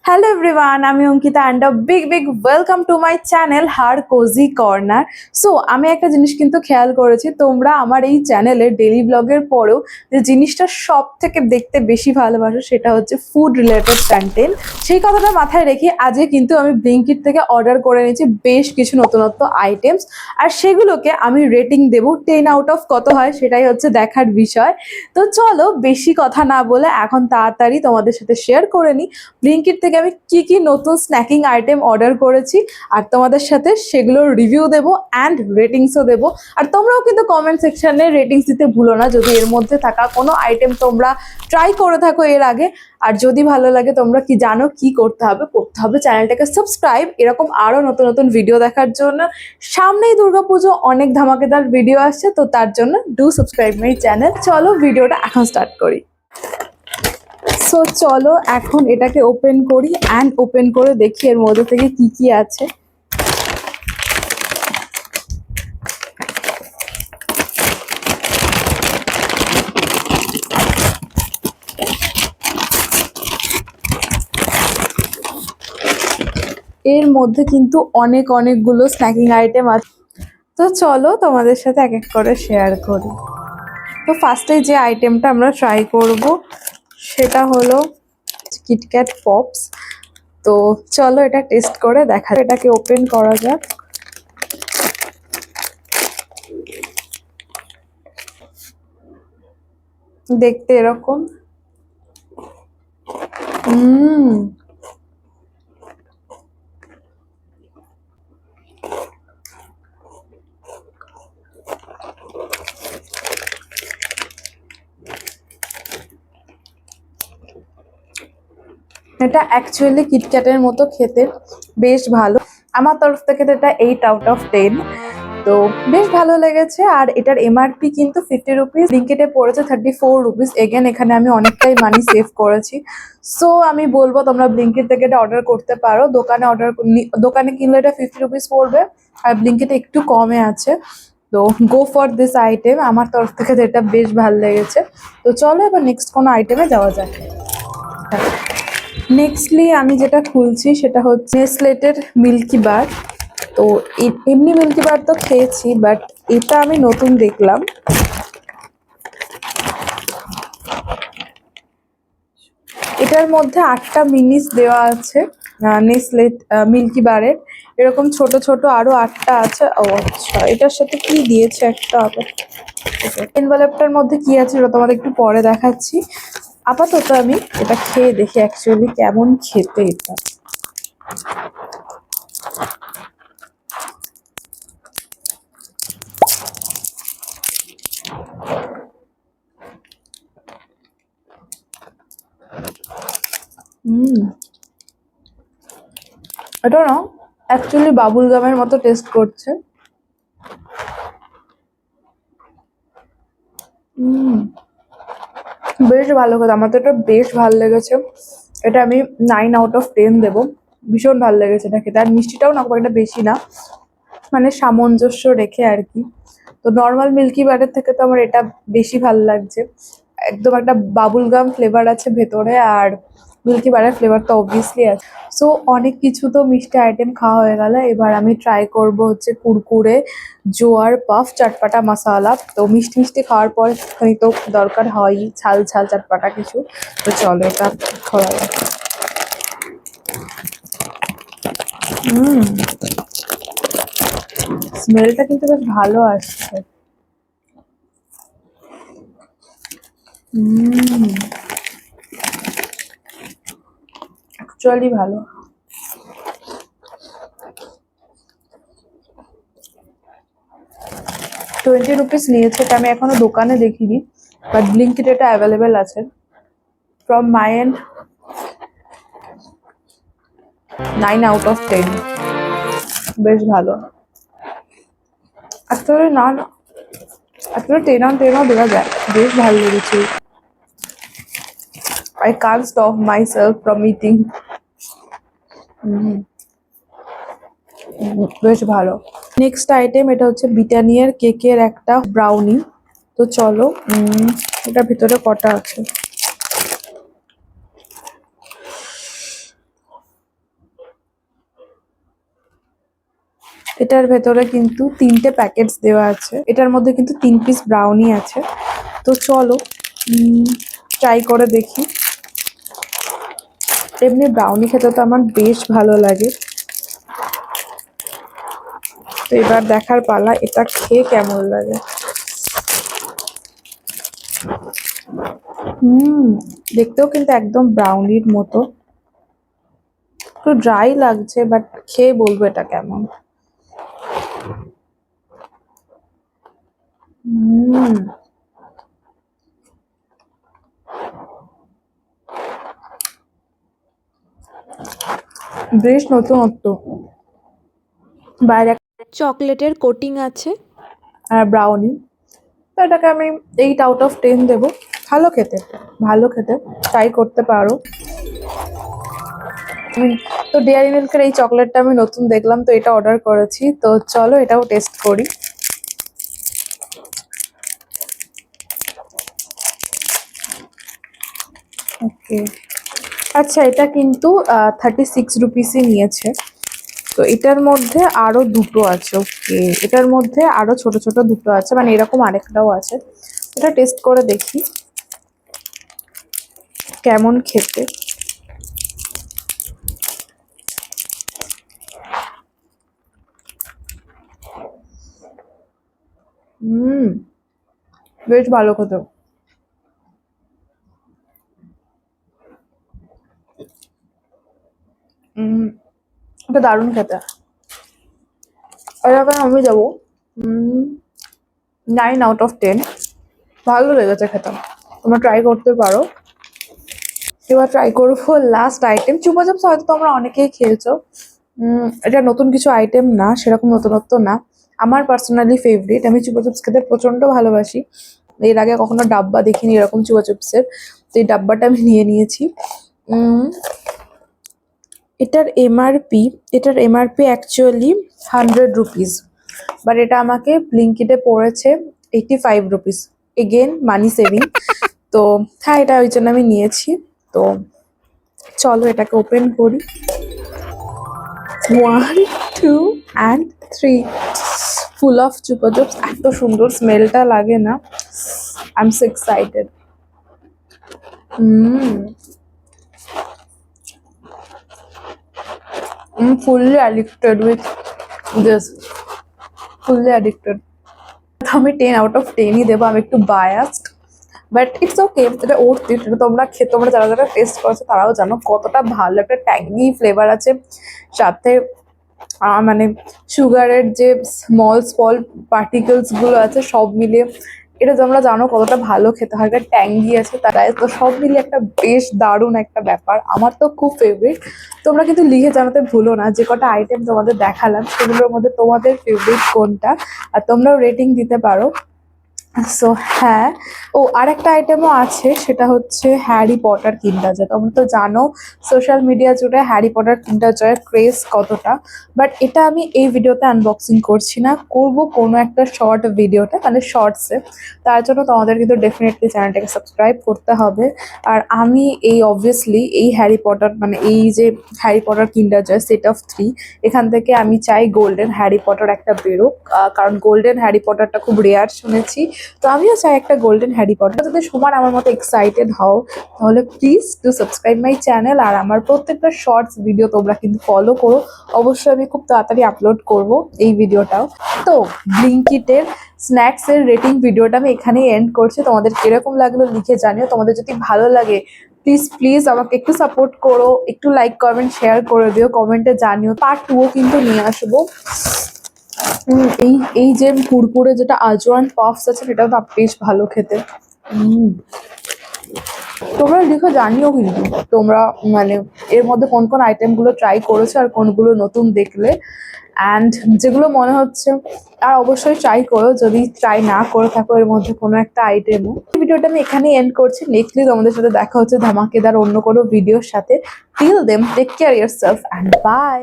Hello everyone, আমি Ankita and a big welcome to my channel Her Cozy Corner. So আমি একটা জিনিস কিন্তু খেয়াল করেছি, তোমরা আমার এই চ্যানেলে ডেইলি ব্লগের পরেও যে জিনিসটা সব থেকে দেখতে বেশি ভালোবাসো সেটা হচ্ছে ফুড রিলেটেড কন্টেন্ট। সেই কথাটা মাথায় রেখে আজকে কিন্তু আমি ব্লিঙ্কিট থেকে অর্ডার করে নিয়েছি বেশ কিছু নতুনত্ব আইটেমস, আর সেগুলোকে আমি রেটিং দেবো 10 আউট অফ কত হয় সেটাই হচ্ছে দেখার বিষয়। তো চলো বেশি কথা না বলে এখন তাড়াতাড়ি তোমাদের সাথে শেয়ার করে নিই ব্লিঙ্কিট থেকে আমি কি নতুন স্ন্যাকিং আইটেম অর্ডার করেছি, আর তোমাদের সাথে সেগুলোর রিভিউ দেবো অ্যান্ড রেটিংসও দেবো। আর তোমরাও কিন্তু কমেন্ট সেকশনে রেটিংস দিতে ভুলো না যদি এর মধ্যে থাকা কোনো আইটেম তোমরা ট্রাই করে থাকো এর আগে। আর যদি ভালো লাগে তোমরা কি জানো কি করতে হবে চ্যানেলটাকে সাবস্ক্রাইব, এরকম আরও নতুন নতুন ভিডিও দেখার জন্য। সামনেই দুর্গাপুজো, অনেক ধামাকেদার ভিডিও আসছে, তো তার জন্য ডু সাবস্ক্রাইব মাই চ্যানেল। চলো ভিডিওটা এখন স্টার্ট করি। সো চলো এখন এটাকে ওপেন করি অ্যান্ড ওপেন করে দেখি এর মধ্যে থেকে কি আছে। এর মধ্যে কিন্তু অনেকগুলো স্ন্যাকিং আইটেম আছে, তো চলো তোমাদের সাথে এক এক করে শেয়ার করি। তো ফার্স্টে যে আইটেমটা আমরা ট্রাই করব সেটা হলো কিটক্যাট পপস। তো চলো এটা টেস্ট করে দেখা, এটাকে ওপেন করা যাক। দেখতে এরকম। এটা অ্যাকচুয়ালি কিটক্যাটের মতো খেতে, বেশ ভালো। আমার তরফ থেকে তো এটা 8 আউট অফ 10। তো বেশ ভালো লেগেছে। আর এটার এমআরপি কিন্তু 50 রুপিস, ব্লিঙ্কিটে পড়েছে 34 রুপিস। এগেন এখানে আমি অনেকটাই মানি সেভ করেছি। সো আমি বলবো তোমরা ব্লিঙ্কিট থেকে এটা অর্ডার করতে পারো। দোকানে কিনলে এটা 50 রুপিস পড়বে, আর ব্লিঙ্কিটে একটু কমে আছে। তো গো ফর দিস আইটেম, আমার তরফ থেকে এটা বেশ ভালো লেগেছে। তো চলো এবার নেক্সট কোনো আইটেমে যাওয়া যাক। নেক্সটলি আমি যেটা খুলছি সেটা হচ্ছে নেসলেটের মিল্কি বার। তো এমনি মিল্কি বার তো খেয়েছি, বাট এটা আমি নতুন দেখলাম। এটার মধ্যে 8টা মিনিস দেওয়া আছে নেসলে মিল্কি বারের। এরকম ছোট ছোট আরো 8টা আছে। ও আচ্ছা, এটার সাথে কি দিয়েছে একটা এনভেলপটার মধ্যে কি আছে ওটা তোমাদের একটু পরে দেখাচ্ছি। আপাতত আমি এটা খেয়ে দেখি অ্যাকচুয়ালি কেমন খেতে এটা। এটা না অ্যাকচুয়ালি বাবুল গামের মতো টেস্ট করছে। বেশ ভালো কথা, আমার তো এটা বেশ ভালো লেগেছে। এটা আমি 9 আউট অফ 10 দেবো। ভীষণ ভালো লেগেছে এটা খেতে। আর মিষ্টিটাও না খুব একটা বেশি না, মানে সামঞ্জস্য রেখে আর কি। তো নর্মাল মিল্কি বারের থেকে তো আমার এটা বেশি ভালো লাগছে। একদম একটা বাবুল গাম ফ্লেভার আছে ভেতরে, আর মিল্কি বারের ফ্লেভার তো অবভিয়াসলি আছে। সো অনেক কিছু তো মিষ্টি আইটেম খাওয়া হয়ে গেল, এবার আমি ট্রাই করব হচ্ছে কুরকুরে জোয়ার পাফ চটপাটা মশালা। তো মিষ্টি মিষ্টি খাওয়ার পর একটুখানি তো দরকার হয় ঝাল ঝাল চটপাটা কিছু। তো চলো এটা খাওয়া যাক। স্মেলটা কিন্তু বেশ ভালো আসছে। অ্যাকচুয়ালি ভালো। 20 রুপিস নিয়েছে, এটা আমি এখনো দোকানে দেখিনি, বাট ব্লিঙ্কিট এটা অ্যাভেলেবেল আছে। From my and 9 out of 10, বেশ ভালো। অ্যাকচুয়ালি না অ্যাকচুয়ালি 10 on 10ও দেওয়া যায়, বেশ ভালো লেগেছে। I can't stop my self from eating. বেশ ভালো। নেক্সট আইটেম এটা হচ্ছে ব্রিটানিয়ার কেকের একটা ব্রাউনি। তো চলো এটার ভিতরে কটা আছে। এটার ভেতরে কিন্তু 3টে প্যাকেটস দেওয়া আছে, এটার মধ্যে কিন্তু 3 পিস ব্রাউনি আছে। তো চলো ট্রাই করে দেখি। এমনি ব্রাউনি খেতে তো আমার বেশ ভালো লাগে, তো এবার দেখার পালা এটা খেয়ে কেমন লাগে। দেখতেও কিন্তু একদম ব্রাউনির মতো, একটু ড্রাই লাগছে, বাট খেয়ে বলবো এটা কেমন। বেশ নতুনত্ব, বাইরে চকলেটের কোটিং আছে আর ব্রাউনি, তো এটাকে আমি 8/10 দেবো। ভালো খেতে, ভালো খেতে, ট্রাই করতে পারো। তো ডেয়ারি মিল্কের এই চকলেটটা আমি নতুন দেখলাম, তো এটা অর্ডার করেছি। তো চলো এটাও টেস্ট করি। ওকে, আচ্ছা এটা কিন্তু 36 রুপিসই নিয়েছে। তো এটার মধ্যে আরো দুটো আছে। ওকে, এটার মধ্যে আরো ছোট ছোট দুটো আছে, মানে এরকম আরেকটাও আছে। এটা টেস্ট করে দেখি কেমন খেতে। বেশ ভালো খেতে। এটা দারুণ খেতে। এরকম আমি যাবো 9/10। ভালো লেগেছে খেতে, তোমরা ট্রাই করতে পারো। এবার ট্রাই করবো লাস্ট আইটেম। চুপা চাপস হয়তো তোমরা অনেকেই খেয়েছো। এটা নতুন কিছু আইটেম না, সেরকম নতুনত্ব না। আমার পার্সোনালি ফেভারিট, আমি চুপা চিপস খেতে প্রচন্ড ভালোবাসি। এর আগে কখনো ডাব্বা দেখিনি এরকম চুপা চিপসের, তো এই ডাব্বাটা আমি নিয়ে নিয়েছি। এটার এমআরপি অ্যাকচুয়ালি 100 রুপিস, বাট এটা আমাকে ব্লিঙ্কিটে পড়েছে 85 রুপিস। এগেন মানি সেভিং। তো হ্যাঁ, এটা ওই জন্য আমি নিয়েছি। তো চলো এটাকে ওপেন করি। 1, 2 and 3, full of Chupa chips. এত সুন্দর স্মেলটা লাগে না, I am so excited. I'm fully addicted with this. Fully addicted. আমি 10/10ই দেবো, আমি একটু বায়াসড, বাট ইটস ওকে, এটা ওর্থ ইট। এটা তোমরা যারা যারা টেস্ট করেছো তারাও জানো কতটা ভালো একটা ট্যাঙ্গি ফ্লেভার আছে, সাথে মানে সুগারের যে স্মল পার্টিকেলস গুলো আছে সব মিলিয়ে এটা তোমরা জানো কতটা ভালো খেতে হয়। একটা ট্যাঙ্গি আছে তারাই, তো সব মিলিয়ে একটা বেশ দারুণ একটা ব্যাপার। আমার তো খুব ফেভারিট। তোমরা কিন্তু লিখে জানাতে ভুলো না যে কটা আইটেম তোমাদের দেখালাম সেগুলোর মধ্যে তোমাদের ফেভারিট কোনটা, আর তোমরাও রেটিং দিতে পারো। সো হ্যাঁ, ও আরেকটা আইটেমও আছে, সেটা হচ্ছে হ্যারি পটার কিন্ডার জয়। তোমরা তো জানো সোশ্যাল মিডিয়া জুড়ে হ্যারি পটার কিন্ডার জয়ের ক্রেজ কতটা, বাট এটা আমি এই ভিডিওতে আনবক্সিং করছি না, করব কোনো একটা শর্ট ভিডিওতে, মানে শর্টসে। তার জন্য তোমাদের কিন্তু ডেফিনেটলি চ্যানেলটাকে সাবস্ক্রাইব করতে হবে। আর আমি অবভিয়াসলি এই হ্যারি পটার, মানে এই যে Harry Potter Kinder Joy set of 3, এখান থেকে আমি চাই গোল্ডেন হ্যারি পটার একটা বেরোক, কারণ গোল্ডেন হ্যারি পটারটা খুব রেয়ার শুনেছি। তো আমিও চাই একটা গোল্ডেন হ্যারি পটার। যদি সমান আমার মতো এক্সাইটেড হও তাহলে please to subscribe my channel, আর আমার প্রত্যেকটা শর্টস ভিডিও তোমরা কিন্তু ফলো করো। অবশ্যই আমি খুব তাড়াতাড়ি আপলোড করব এই ভিডিওটাও। তো ব্লিঙ্কিটের স্ন্যাক্সের রেটিং ভিডিওটা আমি এখানেই এন্ড করছি। তোমাদের কিরকম লাগলো লিখে জানিও। তোমাদের যদি ভালো লাগে প্লিজ প্লিজ আমাকে একটু সাপোর্ট করো, একটু লাইক কমেন্ট শেয়ার করে দিও, কমেন্টে জানিও। পার্ট 2ও কিন্তু নিয়ে আসবো। এই এই যে কুরকুরে যেটা আজওয়ান পাফস আছে সেটাও না বেশ ভালো খেতে। তোমরা লিখে জানিও কিন্তু তোমরা মানে এর মধ্যে কোন কোন আইটেমগুলো ট্রাই করেছো আর কোনগুলো নতুন দেখলে, অ্যান্ড যেগুলো মনে হচ্ছে আর অবশ্যই ট্রাই করো যদি ট্রাই না করে থাকো এর মধ্যে কোনো একটা আইটেমও। ভিডিওটা আমি এখানেই এন্ড করছি। নেক্সটলি তোমাদের সাথে দেখা হচ্ছে ধামাকেদার অন্য কোনো ভিডিওর সাথে। Till then take care yourself and by.